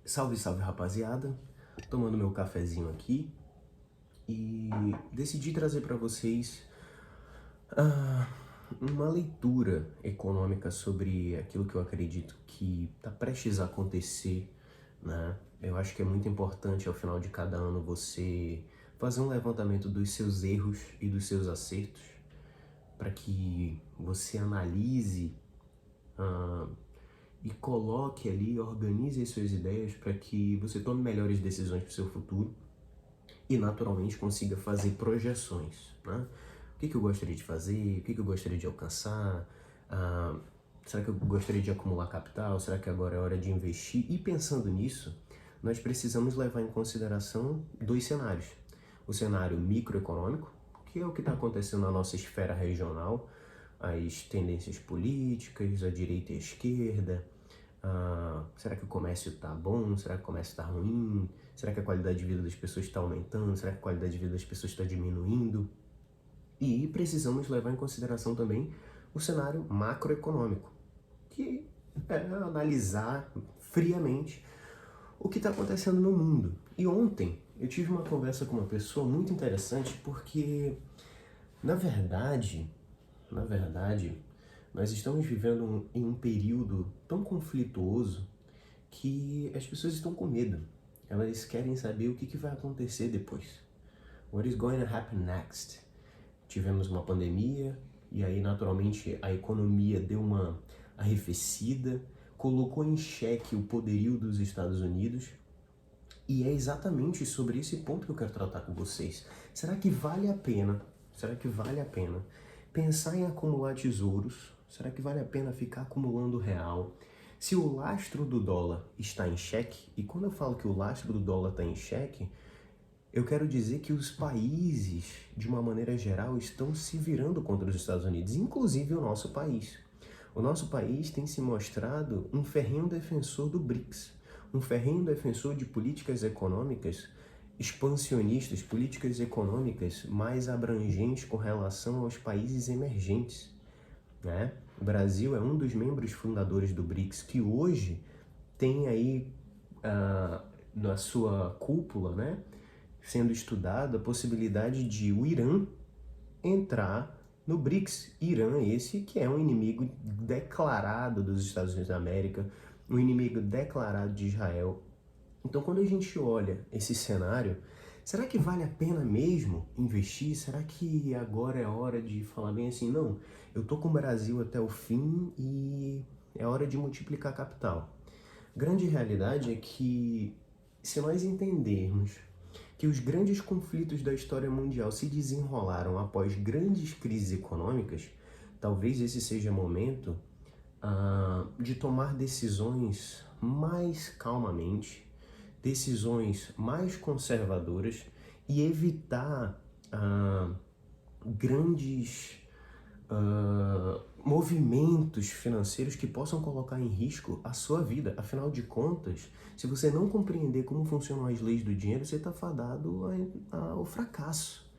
Salve, salve rapaziada, tomando meu cafezinho aqui e decidi trazer para vocês ah, uma leitura econômica sobre aquilo que eu acredito que está prestes a acontecer, né? Eu acho que é muito importante ao final de cada ano você fazer um levantamento dos seus erros e dos seus acertos para que você analise ah, e coloque ali, organize as suas ideias para que você tome melhores decisões para o seu futuro e naturalmente consiga fazer projeções, né? O que eu gostaria de fazer, o que eu gostaria de alcançar, ah, será que eu gostaria de acumular capital, será que agora é hora de investir? E pensando nisso, nós precisamos levar em consideração dois cenários. O cenário microeconômico, que é o que está acontecendo na nossa esfera regional, as tendências políticas, a direita e a esquerda, será que o comércio está bom? Será que o comércio está ruim? Será que a qualidade de vida das pessoas está aumentando? Será que a qualidade de vida das pessoas está diminuindo? E precisamos levar em consideração também o cenário macroeconômico, que é analisar friamente o que está acontecendo no mundo. E ontem eu tive uma conversa com uma pessoa muito interessante porque, na verdade, nós estamos vivendo em um período tão conflituoso que as pessoas estão com medo. Elas querem saber o que vai acontecer depois. What is going to happen next? Tivemos uma pandemia e aí naturalmente a economia deu uma arrefecida, colocou em xeque o poderio dos Estados Unidos. E é exatamente sobre esse ponto que eu quero tratar com vocês. Será que vale a pena? Será que vale a pena pensar em acumular tesouros? Será que vale a pena ficar acumulando real? Se o lastro do dólar está em xeque, e quando eu falo que o lastro do dólar está em xeque, eu quero dizer que os países, de uma maneira geral, estão se virando contra os Estados Unidos, inclusive o nosso país. O nosso país tem se mostrado um ferrenho defensor do BRICS, um ferrenho defensor de políticas econômicas expansionistas, políticas econômicas mais abrangentes com relação aos países emergentes, né? O Brasil é um dos membros fundadores do BRICS, que hoje tem aí na sua cúpula, né, sendo estudada a possibilidade de o Irã entrar no BRICS. Irã esse que é um inimigo declarado dos Estados Unidos da América, um inimigo declarado de Israel. Então, quando a gente olha esse cenário, será que vale a pena mesmo investir? Será que agora é hora de falar bem assim, não, eu tô com o Brasil até o fim e é hora de multiplicar capital? Grande realidade é que se nós entendermos que os grandes conflitos da história mundial se desenrolaram após grandes crises econômicas, talvez esse seja o momento de tomar decisões mais calmamente, decisões mais conservadoras e evitar grandes movimentos financeiros que possam colocar em risco a sua vida. Afinal de contas, se você não compreender como funcionam as leis do dinheiro, você está fadado ao fracasso,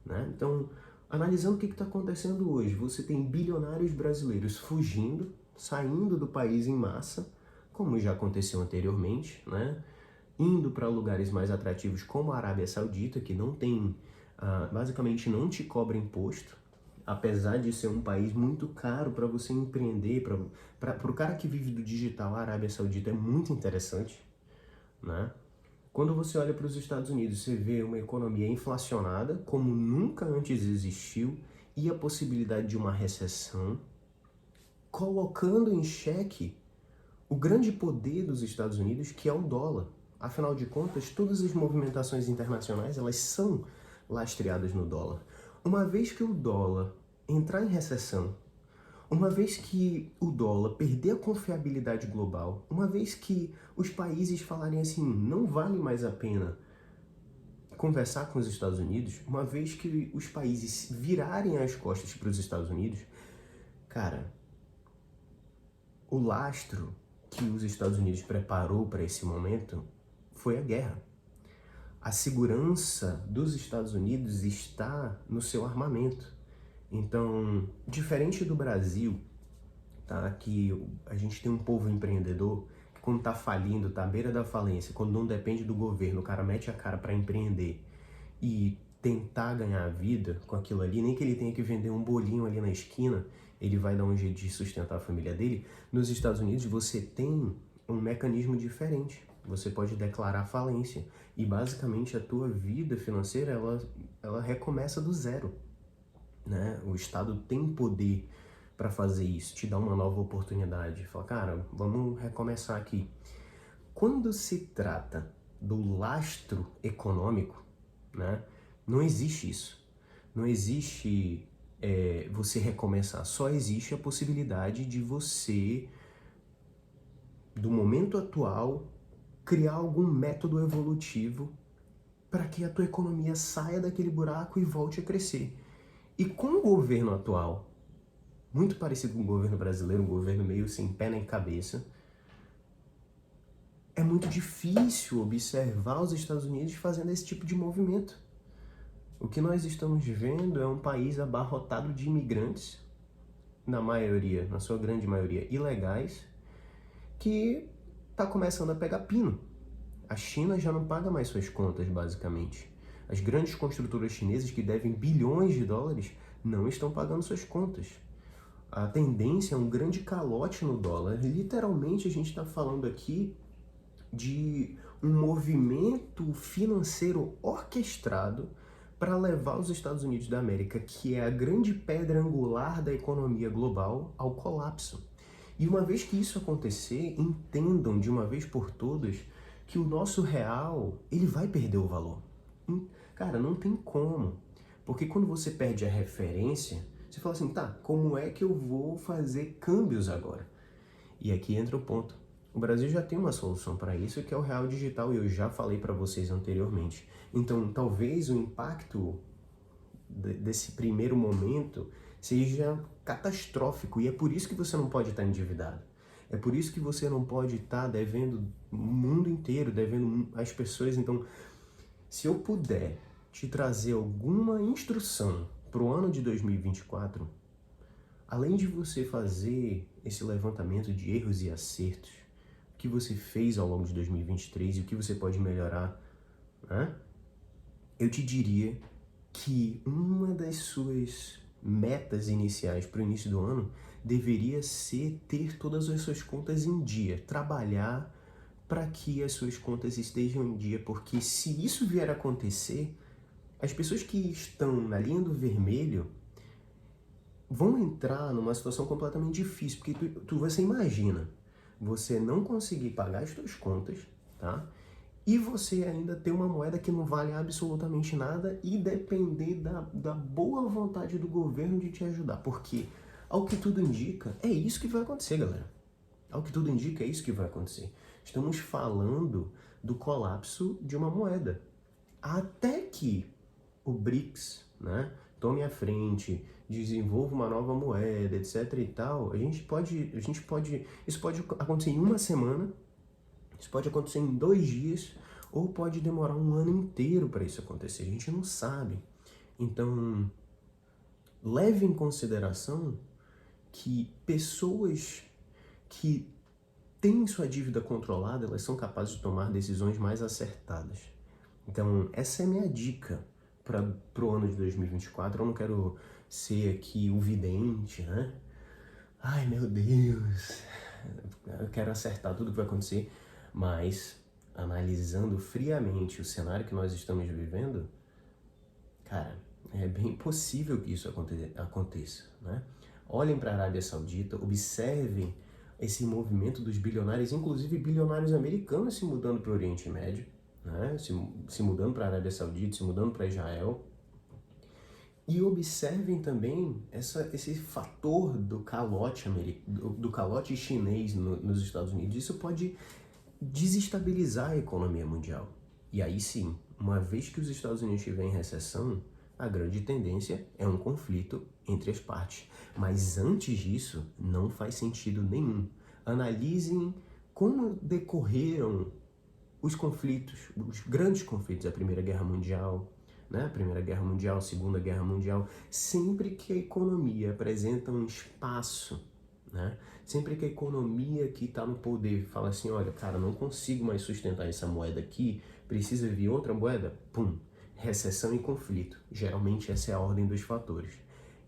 né? Então, analisando o que está acontecendo hoje, você tem bilionários brasileiros fugindo, saindo do país em massa, como já aconteceu anteriormente, né? Indo para lugares mais atrativos como a Arábia Saudita, que não tem, basicamente não te cobra imposto, apesar de ser um país muito caro para você empreender, para o cara que vive do digital, a Arábia Saudita é muito interessante, né? Quando você olha para os Estados Unidos, você vê uma economia inflacionada, como nunca antes existiu, e a possibilidade de uma recessão, colocando em xeque o grande poder dos Estados Unidos, que é o dólar. Afinal de contas, todas as movimentações internacionais, elas são lastreadas no dólar. Uma vez que o dólar entrar em recessão, uma vez que o dólar perder a confiabilidade global, uma vez que os países falarem assim, não vale mais a pena conversar com os Estados Unidos, uma vez que os países virarem as costas para os Estados Unidos, cara, o lastro que os Estados Unidos preparou para esse momento foi a guerra. A segurança dos Estados Unidos está no seu armamento. Então, diferente do Brasil, tá, que a gente tem um povo empreendedor, que quando tá falindo, tá à beira da falência, quando não depende do governo, o cara mete a cara para empreender e tentar ganhar a vida com aquilo ali, nem que ele tenha que vender um bolinho ali na esquina, ele vai dar um jeito de sustentar a família dele. Nos Estados Unidos você tem um mecanismo diferente. Você pode declarar falência e basicamente a tua vida financeira ela recomeça do zero, né? O Estado tem poder para fazer isso, te dar uma nova oportunidade, fala, cara, vamos recomeçar aqui. Quando se trata do lastro econômico, né? Não existe isso. Não existe você recomeçar. Só existe a possibilidade de você, do momento atual, criar algum método evolutivo para que a tua economia saia daquele buraco e volte a crescer. E com o governo atual, muito parecido com o governo brasileiro, um governo meio sem pé nem cabeça, é muito difícil observar os Estados Unidos fazendo esse tipo de movimento. O que nós estamos vendo é um país abarrotado de imigrantes, na maioria, na sua grande maioria, ilegais, que está começando a pegar pino. A China já não paga mais suas contas, basicamente. As grandes construtoras chinesas que devem bilhões de dólares não estão pagando suas contas. A tendência é um grande calote no dólar. Literalmente, a gente está falando aqui de um movimento financeiro orquestrado para levar os Estados Unidos da América, que é a grande pedra angular da economia global, ao colapso. E uma vez que isso acontecer, entendam de uma vez por todas que o nosso real, ele vai perder o valor. Cara, não tem como. Porque quando você perde a referência, você fala assim, tá, como é que eu vou fazer câmbios agora? E aqui entra o ponto. O Brasil já tem uma solução para isso, que é o real digital, e eu já falei para vocês anteriormente. Então, talvez o impacto desse primeiro momento seja catastrófico, e é por isso que você não pode estar endividado. É por isso que você não pode estar devendo o mundo inteiro, devendo as pessoas. Então, se eu puder te trazer alguma instrução para o ano de 2024, além de você fazer esse levantamento de erros e acertos, o que você fez ao longo de 2023 e o que você pode melhorar, né? Eu te diria que uma das suas metas iniciais para o início do ano deveria ser ter todas as suas contas em dia, trabalhar para que as suas contas estejam em dia, porque se isso vier a acontecer, as pessoas que estão na linha do vermelho vão entrar numa situação completamente difícil, porque você imagina, você não conseguir pagar as suas contas, tá? E você ainda ter uma moeda que não vale absolutamente nada e depender da boa vontade do governo de te ajudar. Porque, ao que tudo indica, é isso que vai acontecer, galera. Ao que tudo indica, é isso que vai acontecer. Estamos falando do colapso de uma moeda. Até que o BRICS, né, tome a frente, desenvolva uma nova moeda, etc e tal, isso pode acontecer em uma semana, isso pode acontecer em 2 dias, ou pode demorar um ano inteiro para isso acontecer. A gente não sabe. Então, leve em consideração que pessoas que têm sua dívida controlada, elas são capazes de tomar decisões mais acertadas. Então, essa é a minha dica para o ano de 2024. Eu não quero ser aqui o vidente, né? Ai, meu Deus, eu quero acertar tudo que vai acontecer, mas analisando friamente o cenário que nós estamos vivendo, cara, é bem possível que isso aconteça, né? Olhem para a Arábia Saudita, observem esse movimento dos bilionários, inclusive bilionários americanos se mudando para o Oriente Médio, né? Se mudando para a Arábia Saudita, se mudando para Israel. E observem também esse fator do calote chinês nos Estados Unidos. Isso pode desestabilizar a economia mundial. E aí sim, uma vez que os Estados Unidos estiverem em recessão, a grande tendência é um conflito entre as partes. Mas antes disso, não faz sentido nenhum. Analisem como decorreram os conflitos, os grandes conflitos, a Primeira Guerra Mundial, né? A Primeira Guerra Mundial, a Segunda Guerra Mundial. Sempre que a economia apresenta um espaço né? Sempre que a economia que está no poder fala assim, olha, cara, não consigo mais sustentar essa moeda aqui, precisa vir outra moeda, pum, recessão e conflito. Geralmente essa é a ordem dos fatores.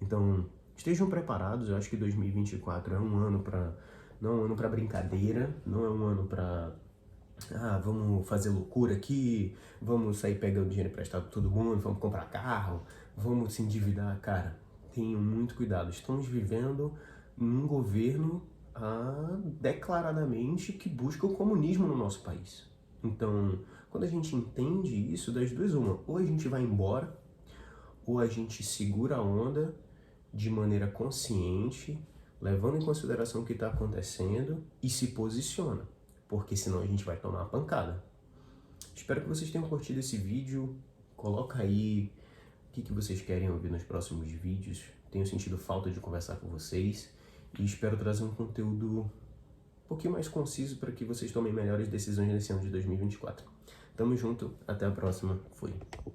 Então, estejam preparados, eu acho que 2024 é um ano para não é um ano para brincadeira, não é um ano para vamos fazer loucura aqui, vamos sair pegando dinheiro emprestado de todo mundo, vamos comprar carro, vamos se endividar. Cara, tenham muito cuidado. Estamos vivendo num governo declaradamente que busca o comunismo no nosso país. Então, quando a gente entende isso, das duas uma, ou a gente vai embora, ou a gente segura a onda de maneira consciente, levando em consideração o que está acontecendo e se posiciona, porque senão a gente vai tomar uma pancada. Espero que vocês tenham curtido esse vídeo. Coloca aí o que vocês querem ouvir nos próximos vídeos. Tenho sentido falta de conversar com vocês e espero trazer um conteúdo um pouquinho mais conciso para que vocês tomem melhores decisões nesse ano de 2024. Tamo junto, até a próxima, fui!